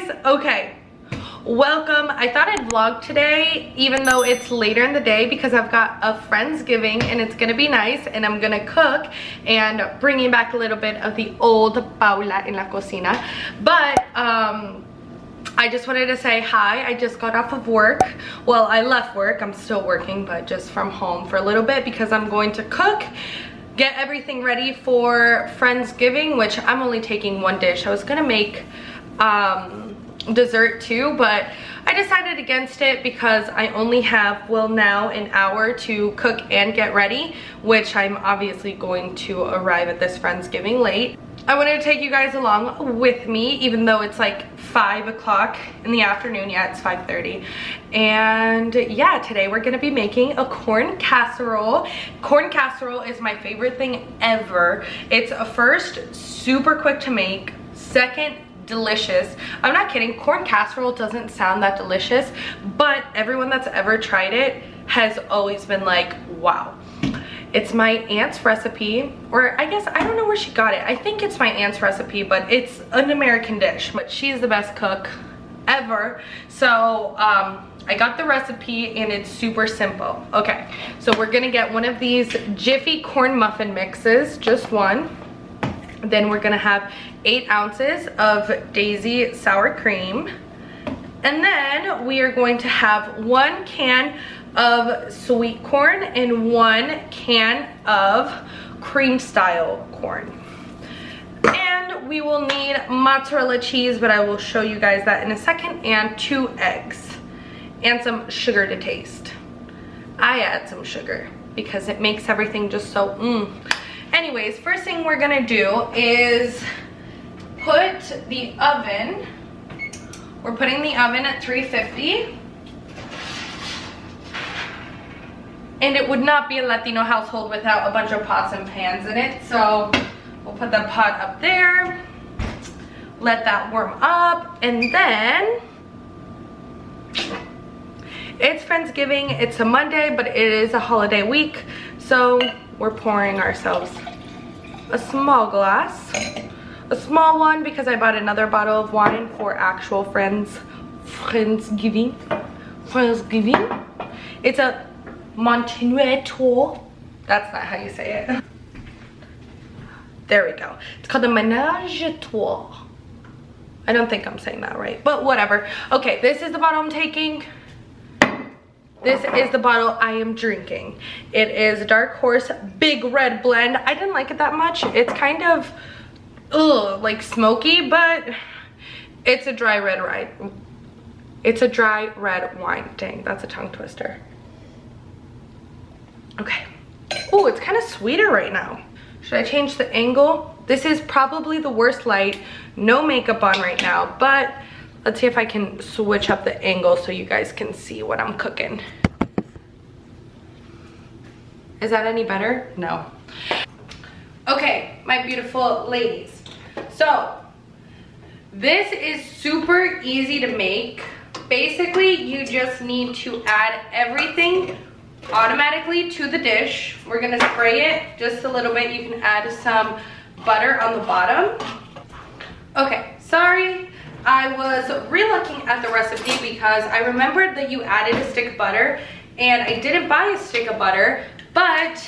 guys. Okay, welcome. I thought I'd vlog today even though it's later in the day because I've got a Friendsgiving and it's gonna be nice and I'm gonna cook and bringing back a little bit of the old Paula in la cocina. But I just wanted to say hi. I just got off of work. Well, I left work. I'm still working, but just from home for a little bit because I'm going to cook, get everything ready for Friendsgiving, which I'm only taking one dish. I was gonna make dessert too, but I decided against it because I only have, well, now an hour to cook and get ready, which I'm obviously going to arrive at this Friendsgiving late. I wanted to take you guys along with me, even though it's like 5 o'clock in the afternoon. Yeah, it's 5:30. And yeah, today we're gonna be making a corn casserole. Corn casserole is my favorite thing ever. It's a first, super quick to make. Second, delicious. I'm not kidding, corn casserole doesn't sound that delicious, but everyone that's ever tried it has always been like, wow. It's my aunt's recipe, or I guess, I don't know where she got it. I think it's my aunt's recipe, but it's an American dish, but she's the best cook ever. So I got the recipe and it's super simple. Okay, so we're gonna get one of these Jiffy corn muffin mixes, just one. Then we're gonna have 8 ounces of Daisy sour cream. And then we are going to have 1 can of sweet corn and 1 can of cream style corn. And we will need mozzarella cheese, but I will show you guys that in a second, and 2 eggs and some sugar to taste. I add some sugar because it makes everything just so Anyways, first thing we're gonna do is put the oven, we're putting the oven at 350. And it would not be a Latino household without a bunch of pots and pans in it. So we'll put the pot up there, let that warm up, and then it's Friendsgiving. It's a Monday, but it is a holiday week. So we're pouring ourselves a small glass, a small one because I bought another bottle of wine for actual Friendsgiving. It's a Montenegro. That's not how you say it. There we go. It's called a Ménage à Trois. I don't think I'm saying that right, but whatever. Okay, this is the bottle I'm taking. This is the bottle I am drinking. It is Dark Horse Big Red Blend. I didn't like it that much. It's kind of, like smoky, but it's a dry red wine. It's a dry red wine. Dang, that's a tongue twister. Okay. Oh, it's kind of sweeter right now. Should I change the angle? This is probably the worst light. No makeup on right now, but let's see if I can switch up the angle so you guys can see what I'm cooking. Is that any better? No. Okay, my beautiful ladies. So, this is super easy to make. Basically, you just need to add everything automatically to the dish. We're gonna spray it just a little bit. You can add some butter on the bottom. Okay, sorry. I was re-looking at the recipe because I remembered that you added a stick of butter and I didn't buy a stick of butter, but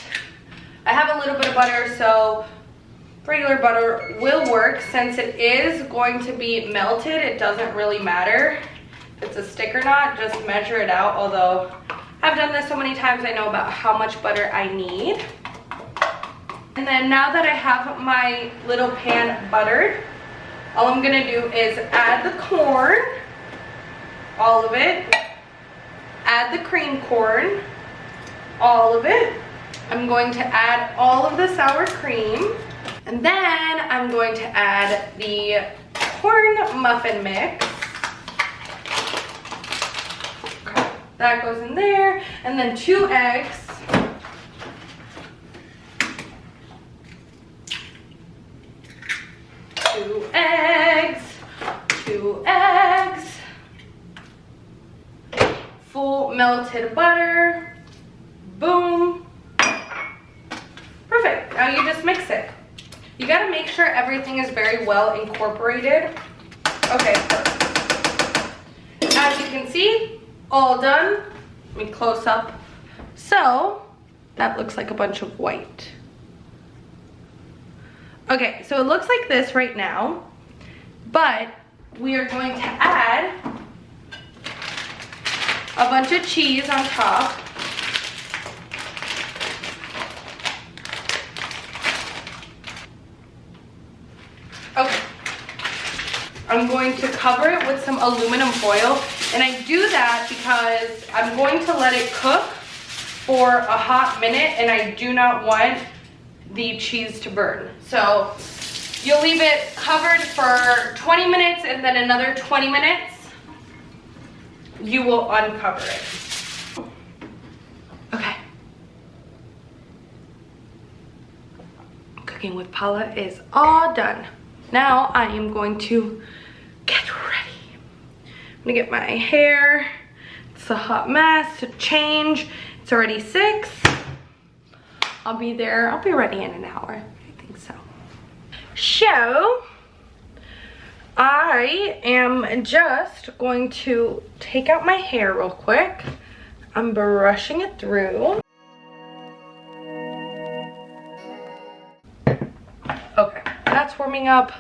I have a little bit of butter, so regular butter will work. Since it is going to be melted, it doesn't really matter if it's a stick or not. Just measure it out, although I've done this so many times, I know about how much butter I need. And then now that I have my little pan buttered, all I'm gonna do is add the corn, all of it, add the cream corn, all of it. I'm going to add all of the sour cream, and then I'm going to add the corn muffin mix. That goes in there, and then 2 eggs. Two eggs. Full melted butter. Boom. Perfect. Now you just mix it. You gotta make sure everything is very well incorporated. Okay, perfect. all done. Let me close up. So that looks like a bunch of white. Okay, so it looks like this right now, but we are going to add a bunch of cheese on top. Okay, I'm going to cover it with some aluminum foil, and I do that because I'm going to let it cook for a hot minute, and I do not want the cheese to burn. So you'll leave it covered for 20 minutes, and then another 20 minutes, you will uncover it. Okay. Cooking with Paula is all done. Now I am going to get ready. I'm gonna get my hair. It's a hot mess to change. It's already 6. I'll be there. I'll be ready in an hour. I think so. So I am just going to take out my hair real quick. I'm brushing it through. Okay, that's warming up.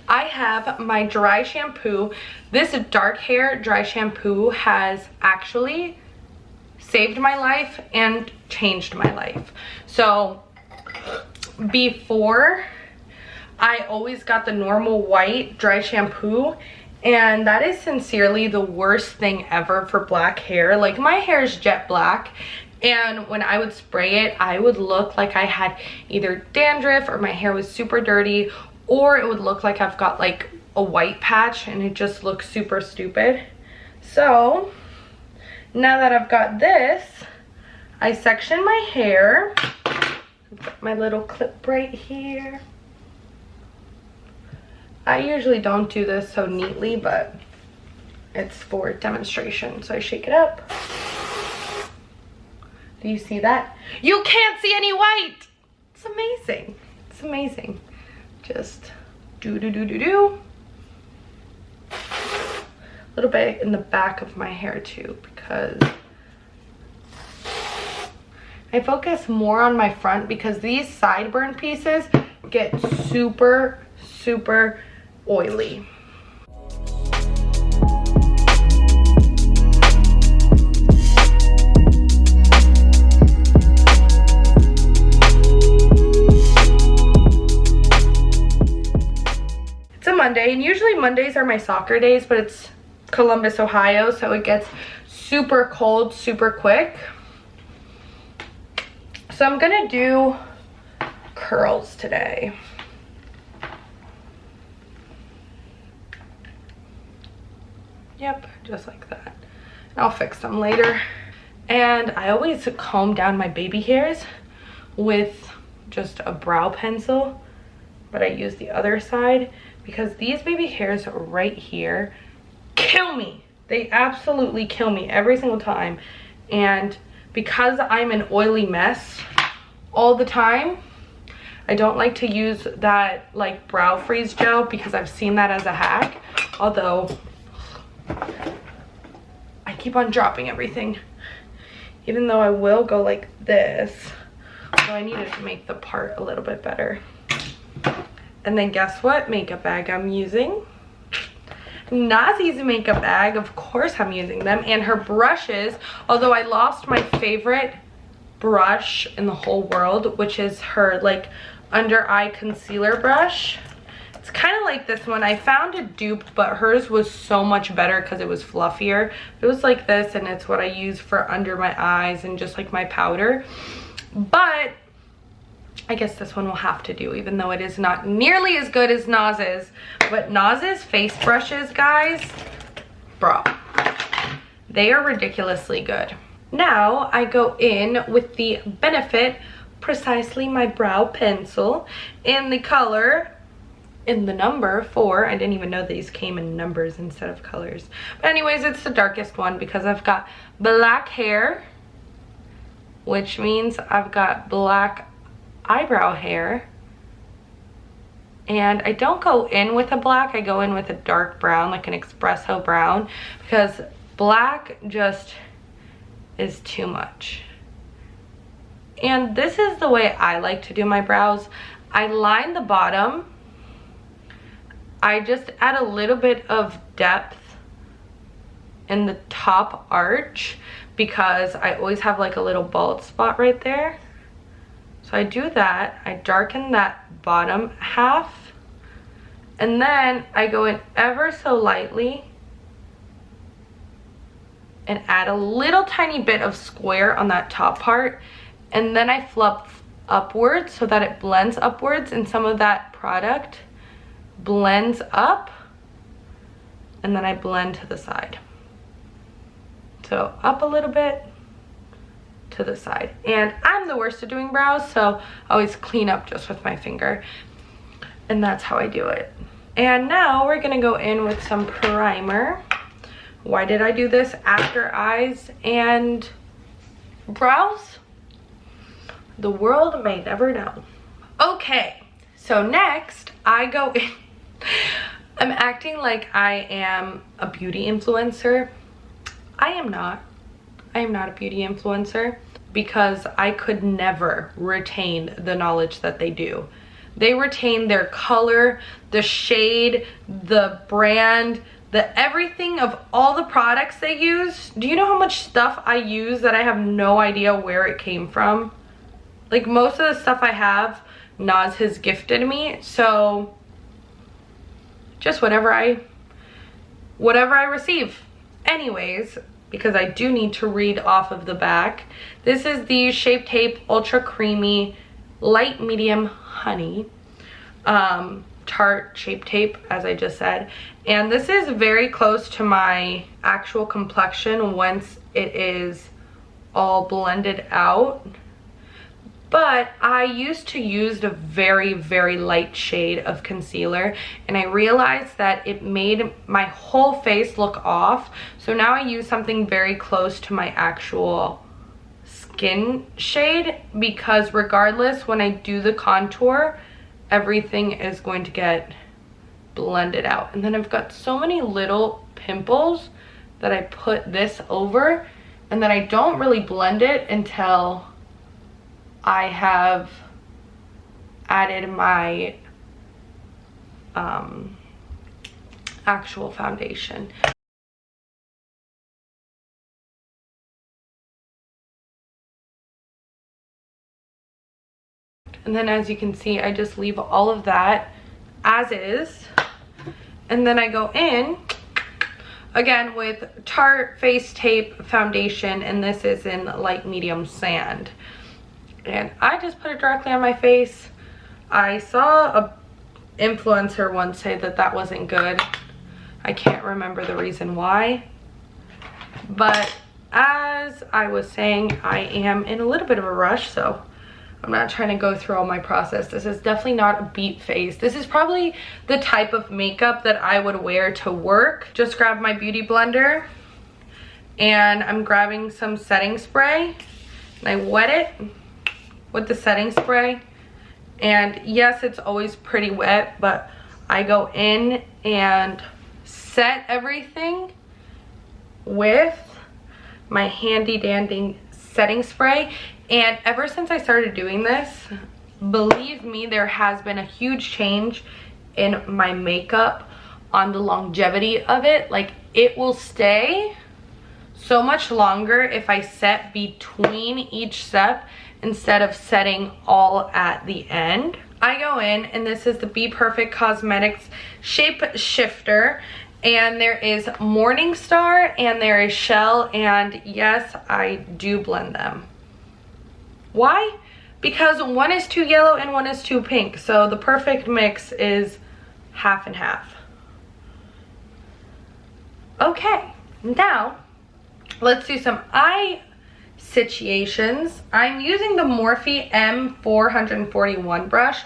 I have my dry shampoo. This dark hair dry shampoo has actually saved my life and changed my life. So before, I always got the normal white dry shampoo, and that is sincerely the worst thing ever for black hair. Like, my hair is jet black, and when I would spray it, I would look like I had either dandruff or my hair was super dirty, or it would look like I've got like a white patch, and it just looks super stupid. So now that I've got this, I section my hair. I've got my little clip right here. I usually don't do this so neatly, but it's for demonstration. So I shake it up. Do you see that? You can't see any white. It's amazing. It's amazing. Just do. A little bit in the back of my hair too, because I focus more on my front, because these sideburn pieces get super oily. It's a Monday, and usually Mondays are my soccer days, but it's Columbus, Ohio, so it gets super cold super quick. So I'm gonna do curls today. Yep, just like that. I'll fix them later. And I always comb down my baby hairs with just a brow pencil, but I use the other side because these baby hairs right here kill me. They absolutely kill me every single time. And because I'm an oily mess all the time, I don't like to use that like brow freeze gel, because I've seen that as a hack. Although I keep on dropping everything, even though I will go like this. So I needed to make the part a little bit better. And then guess what makeup bag I'm using? Nazi's makeup bag. Of course I'm using them. And her brushes, although I lost my favorite brush in the whole world, which is her like under eye concealer brush. It's kind of like this one. I found a dupe, but hers was so much better because it was fluffier. It was like this, and it's what I use for under my eyes and just like my powder. But I guess this one will have to do, even though it is not nearly as good as Naz's. But Naz's face brushes, guys, bro, they are ridiculously good. Now I go in with the Benefit Precisely My Brow Pencil in the color, in the number 4. I didn't even know these came in numbers instead of colors. But anyways, it's the darkest one because I've got black hair, which means I've got black eyebrow hair. And I don't go in with a black, I go in with a dark brown, like an espresso brown, because black just is too much. And this is the way I like to do my brows. I line the bottom. I just add a little bit of depth in the top arch because I always have like a little bald spot right there. So I do that. I darken that bottom half. And then I go in ever so lightly and add a little tiny bit of square on that top part. And then I fluff upwards so that it blends upwards and some of that product blends up. And then I blend to the side. So up a little bit to the side. And I'm the worst at doing brows, so I always clean up just with my finger. And that's how I do it. And now we're gonna go in with some primer. Why did I do this after eyes and brows? The world may never know. Okay, so next I go in. I'm acting like I am a beauty influencer. I am not. I am not a beauty influencer because I could never retain the knowledge that they do. They retain their color, the shade, the brand, the everything of all the products they use. Do you know how much stuff I use that I have no idea where it came from? Like most of the stuff I have, Nas has gifted me. So just whatever I receive. Anyways, because I do need to read off of the back. This is the Shape Tape Ultra Creamy Light Medium Honey Tarte Shape Tape, as I just said. And this is very close to my actual complexion once it is all blended out. But I used to use a very, very light shade of concealer, and I realized that it made my whole face look off. So now I use something very close to my actual skin shade, because regardless, when I do the contour, everything is going to get blended out. And then I've got so many little pimples that I put this over, and then I don't really blend it until I have added my actual foundation. And then as you can see, I just leave all of that as is. And then I go in again with Tarte Face Tape Foundation, and this is in light medium sand. And I just put it directly on my face. I saw a influencer once say that that wasn't good. I can't remember the reason why. But as I was saying, I am in a little bit of a rush, so I'm not trying to go through all my process. This is definitely not a beat face. This is probably the type of makeup that I would wear to work. Just grab my beauty blender, and I'm grabbing some setting spray, and I wet it with the setting spray. And yes, it's always pretty wet, but I go in and set everything with my handy dandy setting spray. And ever since I started doing this, believe me, there has been a huge change in my makeup on the longevity of it. Like, it will stay so much longer if I set between each step instead of setting all at the end. I go in, and this is the Be Perfect Cosmetics Shape Shifter, and there is Morningstar and there is Shell, and yes, I do blend them. Why? Because one is too yellow and one is too pink, so the perfect mix is half and half. Okay, now let's do some eye situations. I'm using the Morphe M441 brush.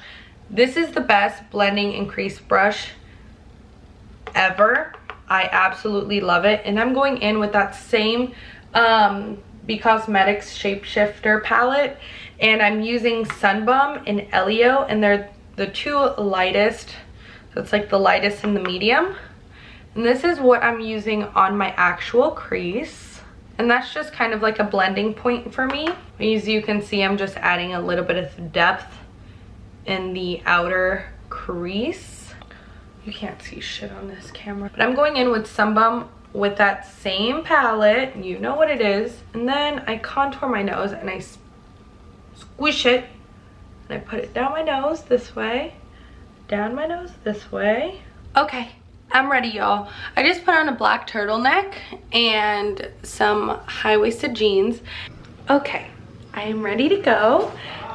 This is the best blending and crease brush ever. I absolutely love it. And I'm going in with that same Be Cosmetics Shape Shifter palette, and I'm using Sunbum and Elio, and they're the two lightest. So it's like the lightest and the medium. And this is what I'm using on my actual crease. And that's just kind of like a blending point for me. As you can see, I'm just adding a little bit of depth in the outer crease. You can't see shit on this camera. But I'm going in with Sunbum with that same palette. You know what it is. And then I contour my nose and I squish it. And I put it down my nose this way. Down my nose this way. Okay. I'm ready, y'all. I just put on a black turtleneck and some high-waisted jeans. Okay, I am ready to go.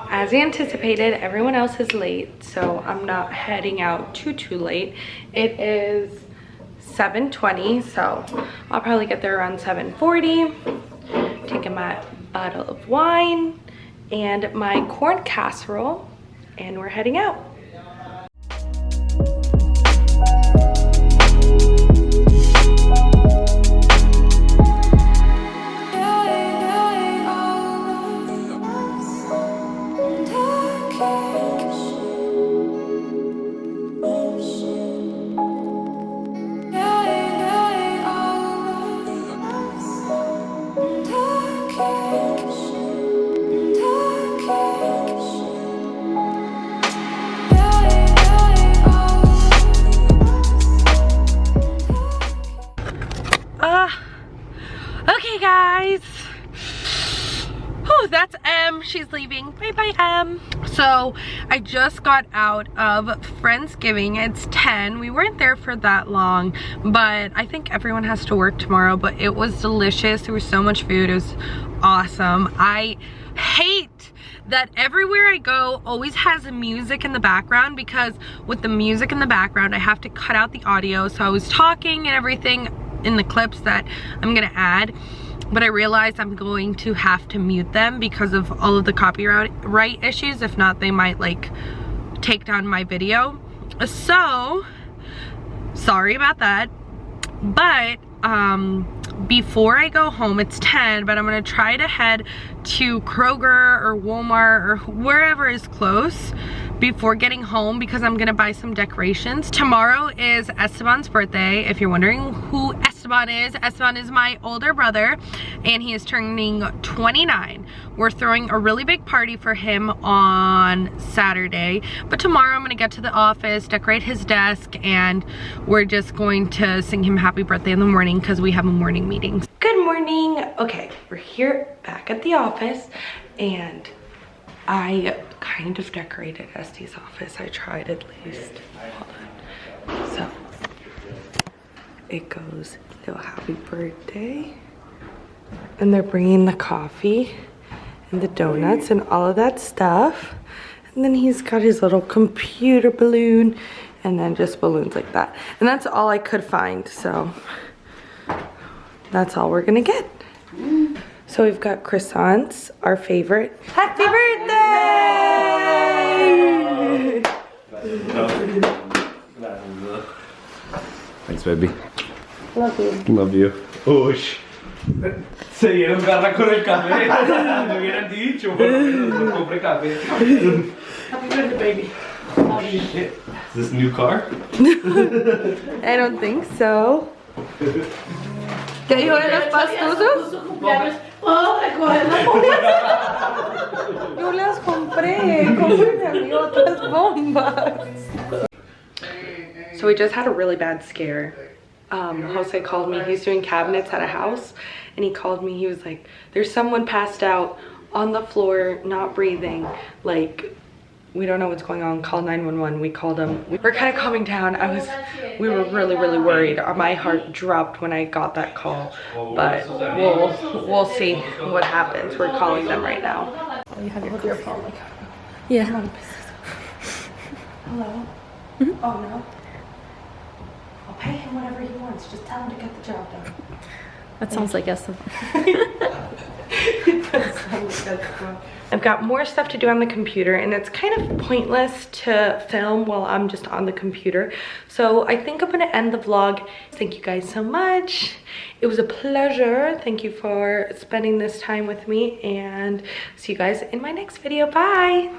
As anticipated, everyone else is late, so I'm not heading out too late. It is 7:20, so I'll probably get there around 7:40. Taking my bottle of wine and my corn casserole, and we're heading out. Okay guys, that's M. She's leaving. Bye bye, M. So I just got out of Friendsgiving. It's 10. We weren't there for that long, but I think everyone has to work tomorrow. But it was delicious. There was so much food. It was awesome. I hate that everywhere I go always has music in the background, because with the music in the background I have to cut out the audio. So I was talking and everything in the clips that I'm gonna add, but I realized I'm going to have to mute them because of all of the copyright issues. If not, they might like take down my video. So sorry about that. But before I go home, it's 10, but I'm gonna try to head to Kroger or Walmart or wherever is close before getting home, because I'm gonna buy some decorations. Tomorrow is Esteban's birthday. If you're wondering who Esteban is my older brother, and he is turning 29. We're throwing a really big party for him on Saturday, but tomorrow I'm gonna get to the office, decorate his desk, and we're just going to sing him happy birthday in the morning because we have a morning meeting. Good morning. Okay, we're here back at the office, and I kind of decorated Este's office. I tried at least. Hold on. So it goes, little happy birthday. And they're bringing the coffee and the donuts and all of that stuff. And then he's got his little computer balloon, and then just balloons like that. And that's all I could find. So that's all we're gonna get. So we've got croissants, our favorite. Happy birthday! Thanks, baby. Love you. Love you. Ush. Se dieron garra con el café. Me hubieran dicho, no compré café. Happy birthday, baby. Oh shit. Is this a new car? I don't think so. ¿Qué dijo de los pastosos? Yo las compré. Cómprame a mí otras bombas. So we just had a really bad scare. Jose called me. He's doing cabinets at a house, and he called me. He was like, there's someone passed out on the floor, not breathing. Like, we don't know what's going on. Call 911. We called them. We're kind of calming down. We were really worried. My heart dropped when I got that call, but we'll see what happens. We're calling them right now. You have your phone. Like, yeah. Hello. Mm-hmm. Oh no. I'll pay him whatever he wants. Just tell him to get the job done. That sounds like us. I've got more stuff to do on the computer, and it's kind of pointless to film while I'm just on the computer. So I think I'm gonna end the vlog. Thank you guys so much. It was a pleasure. Thank you for spending this time with me, and see you guys in my next video. Bye.